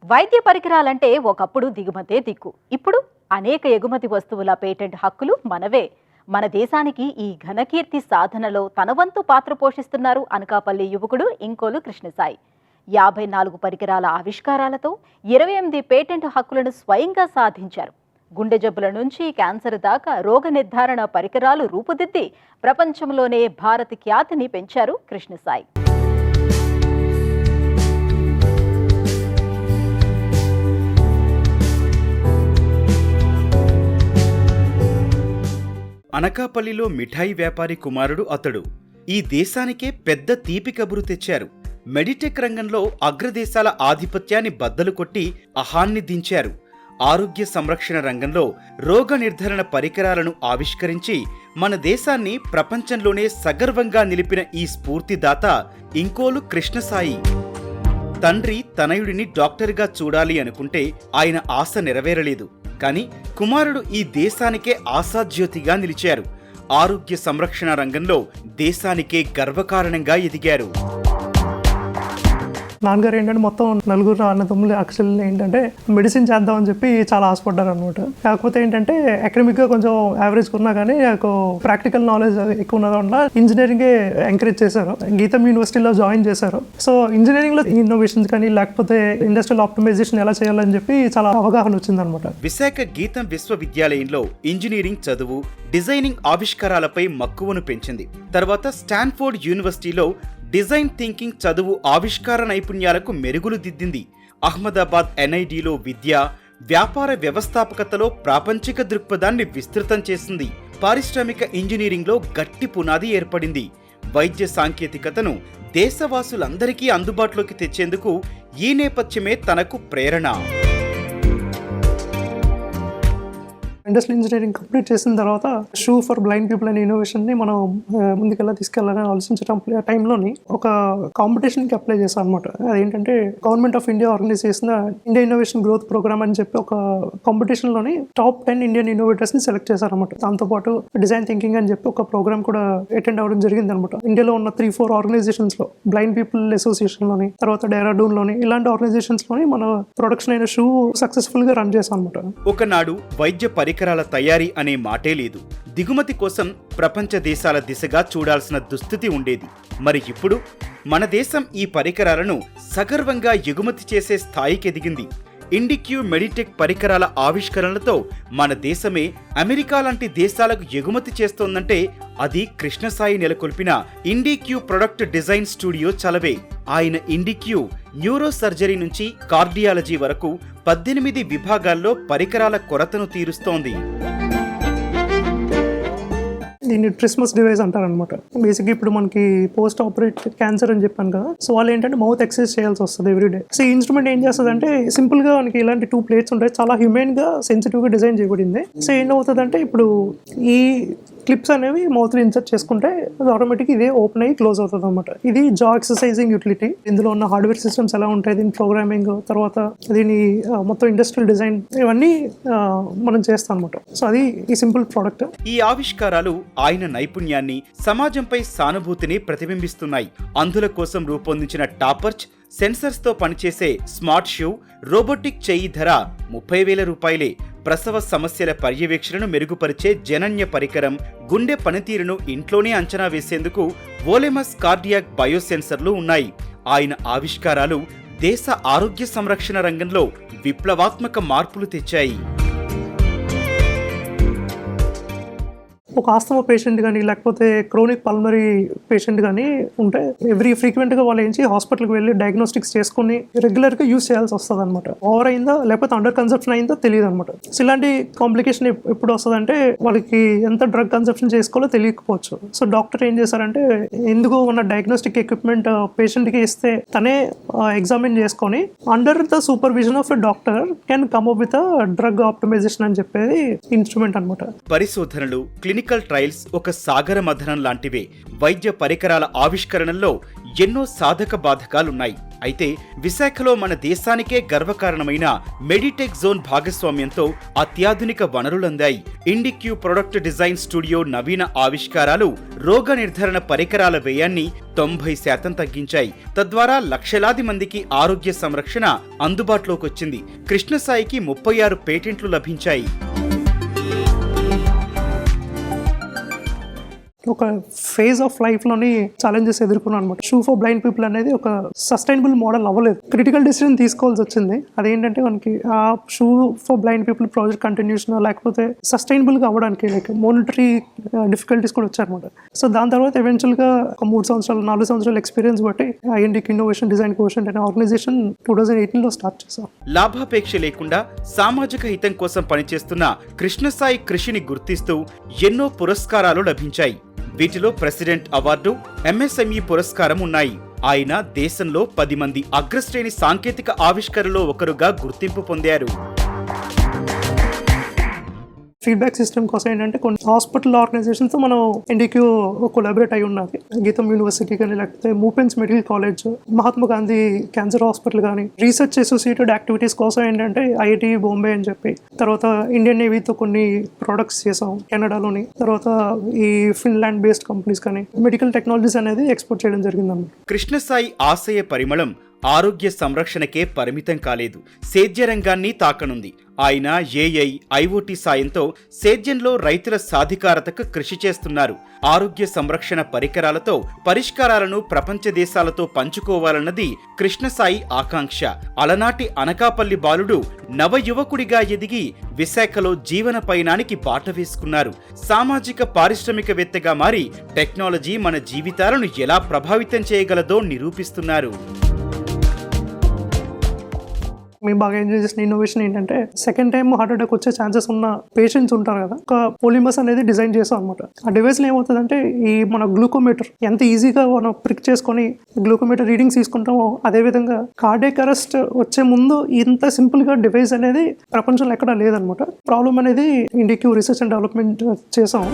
వైద్య పరికరాలంటే ఒకప్పుడు దిగుమతే దిక్కు. ఇప్పుడు అనేక ఎగుమతి వస్తువుల పేటెంట్ హక్కులు మనవే. మన దేశానికి ఈ ఘనకీర్తి సాధనలో తన వంతు పాత్ర పోషిస్తున్నారు అనకాపల్లి యువకుడు ఇంకోలు కృష్ణసాయి. 54 పరికరాల ఆవిష్కారాలతో 28 పేటెంట్ హక్కులను స్వయంగా సాధించారు. గుండె జబ్బుల నుంచి క్యాన్సర్ దాకా రోగ నిర్ధారణ పరికరాలు రూపుదిద్ది ప్రపంచంలోనే భారత్ ఖ్యాతిని పెంచారు కృష్ణసాయి. అనకాపల్లిలో మిఠాయి వ్యాపారి కుమారుడు అతడు. ఈ దేశానికే పెద్ద తీపి కబురు తెచ్చారు. మెడిటెక్ రంగంలో అగ్రదేశాల ఆధిపత్యాన్ని బద్దలు కొట్టి అహాన్ని దించారు. ఆరోగ్య సంరక్షణ రంగంలో రోగ నిర్ధారణ పరికరాలను ఆవిష్కరించి మన దేశాన్ని ప్రపంచంలోనే సగర్వంగా నిలిపిన ఈ స్ఫూర్తిదాత ఇంకోలు కృష్ణసాయి. తండ్రి తనయుడిని డాక్టర్గా చూడాలి అనుకుంటే ఆయన ఆశ నెరవేరలేదు. కానీ కుమారుడు ఈ దేశానికే ఆశాజ్యోతిగా నిలిచారు. ఆరోగ్య సంరక్షణ రంగంలో దేశానికే గర్వకారణంగా ఎదిగారు. నాన్నగారు ఏంటంటే మొత్తం నలుగురు అన్నదమ్ములు యాక్చువల్లీ ఏంటంటే మెడిసిన్ చేద్దామని చెప్పి చాలా ఆశపడ్డారు అనమాట. కాకపోతే ఏంటంటే అకాడమిక్గా కొంచెం యావరేజ్ ఉన్నా కానీ నాకు ప్రాక్టికల్ నాలెడ్జ్ ఎక్కువ ఉన్నది వల్ల ఇంజనీరింగే ఎంకరేజ్ చేశారు. గీతం యూనివర్సిటీలో జాయిన్ చేశారు. సో ఇంజనీరింగ్లో ఇన్నోవేషన్స్ కానీ లేకపోతే ఇండస్ట్రియల్ ఆప్టిమైజేషన్ ఎలా చేయాలని చెప్పి చాలా అవగాహన వచ్చిందనమాట. విశాఖ గీతం విశ్వవిద్యాలయంలో ఇంజనీరింగ్ చదువు, డిజైనింగ్ ఆవిష్కారాలపై మక్కువను పెంచింది. తర్వాత స్టాన్ఫోర్డ్ యూనివర్సిటీలో డిజైన్ థింకింగ్ చదువు ఆవిష్కార నైపుణ్యాలకు మెరుగులు దిద్దింది. అహ్మదాబాద్ ఎన్ఐడిలో విద్య, వ్యాపార వ్యవస్థాపకతలో ప్రాపంచిక దృక్పథాన్ని విస్తృతం చేసింది. పారిశ్రామిక ఇంజనీరింగ్లో గట్టి పునాది ఏర్పడింది. వైద్య సాంకేతికతను దేశవాసులందరికీ అందుబాటులోకి తెచ్చేందుకు ఈ నేపథ్యమే తనకు ప్రేరణ. ఇండస్ట్రియల్ ఇంజనీరింగ్ కంప్లీట్ చేసిన తర్వాత షూ ఫర్ బ్లైండ్ పీపుల్ అనే ఇన్నోవేషన్ని మనం ముందుకెలా తీసుకెళ్లాలని ఆలోచించడం టైంలోని ఒక కాంపిటీషన్కి అప్లై చేశాను అనమాట. అదేంటంటే గవర్నమెంట్ ఆఫ్ ఇండియా ఆర్గనైజ్ చేసిన ఇండియా ఇన్నోవేషన్ గ్రోత్ ప్రోగ్రామ్ అని చెప్పి ఒక కాంపిటీషన్లోని టాప్ 10 ఇండియన్ ఇన్నోవేటర్స్ని సెలెక్ట్ చేశారనమాట. దాంతోపాటు డిజైన్ థింకింగ్ అని చెప్పి ఒక ప్రోగ్రామ్ కూడా అటెండ్ అవ్వడం జరిగింది అనమాట. ఇండియాలో ఉన్న 3-4 ఆర్గనైజేషన్స్లో బ్లైండ్ పీపుల్ అసోసియేషన్లోని, తర్వాత డెహ్రాడూన్లోని ఇలాంటి ఆర్గనైజేషన్స్లోని మన ప్రొడక్షన్ అయిన షూ సక్సెస్ఫుల్గా రన్ చేశాం అనమాట. ఒకనాడు వైద్య పరికరాల తయారీ అనే మాటే లేదు. దిగుమతి కోసం ప్రపంచ దేశాల దిశగా చూడాల్సిన దుస్థితి ఉండేది. మరి ఇప్పుడు మన దేశం ఈ పరికరాలను సగర్వంగా ఎగుమతి చేసే స్థాయికి ఎదిగింది. ఇండిక్యూ మెడిటెక్ పరికరాల ఆవిష్కరణలతో మన దేశమే అమెరికా లాంటి దేశాలకు ఎగుమతి చేస్తోందంటే అది కృష్ణసాయి నెలకొల్పిన ఇండిక్యూ ప్రొడక్ట్ డిజైన్ స్టూడియో చలవే. ఆయన ఇండిక్యూ న్యూరో సర్జరీ నుంచి కార్డియాలజీ వరకు 18 విభాగాల్లో పరికరాల కొరతను తీరుస్తోంది. దీన్ని ట్రిస్మస్ డివైస్ అంటారనమాట. బేసిక్గా ఇప్పుడు మనకి పోస్ట్ ఆపరేట్ క్యాన్సర్ అని చెప్పాను కదా, సో వాళ్ళు ఏంటంటే మౌత్ ఎక్సర్సైజ్ చేయాల్సి వస్తుంది ఎవ్రీడే. సో ఈ ఇన్స్ట్రుమెంట్ ఏం చేస్తుంది అంటే సింపుల్గా మనకి ఇలాంటి 2 ప్లేట్స్ ఉంటాయి, చాలా హ్యూమెన్గా సెన్సిటివ్గా డిజైన్ చేయబడింది. సో ఏమవుతుంది అంటే ఇప్పుడు ఈ క్లిప్స్ అనేవి మౌత్లో ఇన్సర్ట్ చేసుకుంటే అది ఆటోమేటిక్ ఇదే ఓపెన్ అయ్యి క్లోజ్ అవుతుంది అనమాట. ఇది జా ఎక్సర్సైజింగ్ యూటిలిటీ. ఇందులో ఉన్న హార్డ్వేర్ సిస్టమ్స్ ఎలా ఉంటాయి, దీని ప్రోగ్రామింగ్, తర్వాత దీని మొత్తం ఇండస్ట్రియల్ డిజైన్ ఇవన్నీ మనం చేస్తాం అనమాట. సో అది ఈ సింపుల్ ప్రోడక్ట్. ఈ ఆవిష్కారాలు ఆయన నైపుణ్యాన్ని, సమాజంపై సానుభూతిని ప్రతిబింబిస్తున్నాయి. అంధుల కోసం రూపొందించిన టాపర్చ్ సెన్సర్స్ తో పనిచేసే స్మార్ట్ షూ, రోబోటిక్ చెయ్యి ధర 30,000 రూపాయలే. ప్రసవ సమస్యల పర్యవేక్షణను మెరుగుపరిచే జనన్య పరికరం, గుండె పనితీరును ఇంట్లోనే అంచనా వేసేందుకు వోలెమస్ కార్డియాక్ బయోసెన్సర్లు ఉన్నాయి. ఆయన ఆవిష్కారాలు దేశ ఆరోగ్య సంరక్షణ రంగంలో విప్లవాత్మక మార్పులు తెచ్చాయి. ఒక ఆస్తమా పేషెంట్ కానీ లేకపోతే క్రోనిక్ పల్మరీ పేషెంట్ కానీ ఉంటే ఫ్రీక్వెంట్గా వాళ్ళు ఏంచి హాస్పిటల్కి వెళ్ళి డయాగ్నోస్టిక్స్ చేసుకుని రెగ్యులర్గా యూజ్ చేయాల్సి వస్తుంది అనమాట. ఓవర్ అయిందా లేకపోతే అండర్ కన్సప్షన్ అయిందో తెలియదు అనమాట. సో ఇలాంటి కాంప్లికేషన్ ఎప్పుడు వస్తుందంటే వాళ్ళకి ఎంత డ్రగ్ కన్సప్షన్ చేసుకోవాలో తెలియకపోవచ్చు. సో డాక్టర్ ఏం చేశారంటే ఎందుకు ఉన్న డయాగ్నోస్టిక్ ఎక్విప్మెంట్ పేషెంట్కి ఇస్తే తనే ఎగ్జామిన్ చేసుకొని under the supervision of a doctor can come up with drug optimization అని చెప్పేది ఇన్స్ట్రుమెంట్ అనమాట. పరిశోధనలు, క్లినికల్ ట్రయల్స్ ఒక సాగర మథనం లాంటివే. వైద్య పరికరాల ఆవిష్కరణల్లో ఎన్నో సాధక బాధకాలున్నాయి. అయితే విశాఖలో మన దేశానికే గర్వకారణమైన మెడిటెక్ జోన్ భాగస్వామ్యంతో అత్యాధునిక వనరులందాయి. ఇండిక్యూ ప్రొడక్ట్ డిజైన్ స్టూడియో నవీన ఆవిష్కారాలు రోగ నిర్ధారణ పరికరాల వ్యయాన్ని 90% తగ్గించాయి. తద్వారా లక్షలాది మందికి ఆరోగ్య సంరక్షణ అందుబాటులోకొచ్చింది. కృష్ణసాయికి 36 పేటెంట్లు లభించాయి. ఒక ఫేజ్ ఆఫ్ లైఫ్లోని ఛాలెంజెస్ ఎదుర్కొన్నాను అనమాట. షూ ఫర్ బ్లైండ్ పీపుల్ అనేది ఒక సస్టైనబుల్ మోడల్ అవ్వలేదు. క్రిటికల్ డెసిషన్ తీసుకోవాల్సి వచ్చింది. అదేంటంటే మనకి ఆ shoe for blind people project continuation లేకపోతే సస్టైనబుల్గా అవ్వడానికి లైక్ మోనిటరీ డిఫికల్టీస్ కూడా వచ్చారనమాట. సో దాని తర్వాత ఎవెన్చువల్గా ఒక 3 సంవత్సరాలు 4 సంవత్సరాల ఎక్స్పీరియన్స్ బట్టి ఐఎన్డిక్ ఇన్నోవేషన్ డిజైన్ కోషన్ అనే ఆర్గనైజేషన్ 2018లో స్టార్ట్ చేశాం. లాభాపేక్ష లేకుండా సామాజిక హితం కోసం పనిచేస్తున్న కృష్ణసాయి కృషిని గుర్తిస్తూ ఎన్నో పురస్కారాలు లభించాయి. వీటిలో ప్రెసిడెంట్ అవార్డు, ఎంఎస్ఎంఈ పురస్కారం ఉన్నాయి. ఆయన దేశంలో 10 మంది అగ్రశ్రేణి సాంకేతిక ఆవిష్కరణలో ఒకరుగా గుర్తింపు పొందారు. ఫీడ్బ్యాక్ సిస్టమ్ కోసం ఏంటంటే కొన్ని హాస్పిటల్ ఆర్గనైజేషన్తో మనం ఎన్డీక్యూ కొలాబరేట్ అయి ఉన్నది. గీతం యూనివర్సిటీ కానీ లేకపోతే Moopens medical college, Mahatma Gandhi cancer hospital కానీ రీసెర్చ్ అసోసియేటెడ్ యాక్టివిటీస్ కోసం ఏంటంటే ఐఐటి బాంబే అని చెప్పి, తర్వాత ఇండియన్ నేవీతో కొన్ని ప్రొడక్ట్స్ చేసాం కెనడాలోని, తర్వాత ఈ ఫిన్లాండ్ బేస్డ్ కంపెనీస్ కానీ మెడికల్ టెక్నాలజీస్ అనేది ఎక్స్పోర్ట్ చేయడం జరిగిందన్నమాట. కృష్ణసాయి ఆశయ పరిమళం ఆరోగ్య సంరక్షణకే పరిమితం కాలేదు, సేద్య రంగాన్ని తాకనుంది. ఆయన ఏఐ, ఐఓటీ సాయంతో సేద్యంలో రైతుల సాధికారతకు కృషి చేస్తున్నారు. ఆరోగ్య సంరక్షణ పరికరాలతో పరిష్కారాలను ప్రపంచ దేశాలతో పంచుకోవాలన్నది కృష్ణసాయి ఆకాంక్ష. అలనాటి అనకాపల్లి బాలుడు నవయువకుడిగా ఎదిగి విశాఖలో జీవన పయనానికి బాట వేసుకున్నారు. సామాజిక పారిశ్రామికవేత్తగా మారి టెక్నాలజీ మన జీవితాలను ఎలా ప్రభావితం చేయగలదో నిరూపిస్తున్నారు. మేము బాగా ఎంజాయ్ చేసిన ఇన్నోవేషన్ ఏంటంటే సెకండ్ టైం హార్ట్ అటాక్ వచ్చే ఛాన్సెస్ ఉన్న పేషెంట్స్ ఉంటారు కదా, ఒక పోలిమర్స్ అనేది డిజైన్ చేస్తాం అనమాట. ఆ డివైస్లో ఏమవుతుందంటే ఈ మన గ్లూకోమీటర్ ఎంత ఈజీగా మనం ప్రిక్ చేసుకొని గ్లూకోమీటర్ రీడింగ్స్ తీసుకుంటామో అదేవిధంగా కార్డియాక్ అరెస్ట్ వచ్చే ముందు ఇంత సింపుల్గా డివైస్ అనేది ప్రపంచంలో ఎక్కడా లేదనమాట. ప్రాబ్లం అనేది ఇండిక్యూ రీసెర్చ్ అండ్ డెవలప్మెంట్ చేసాం.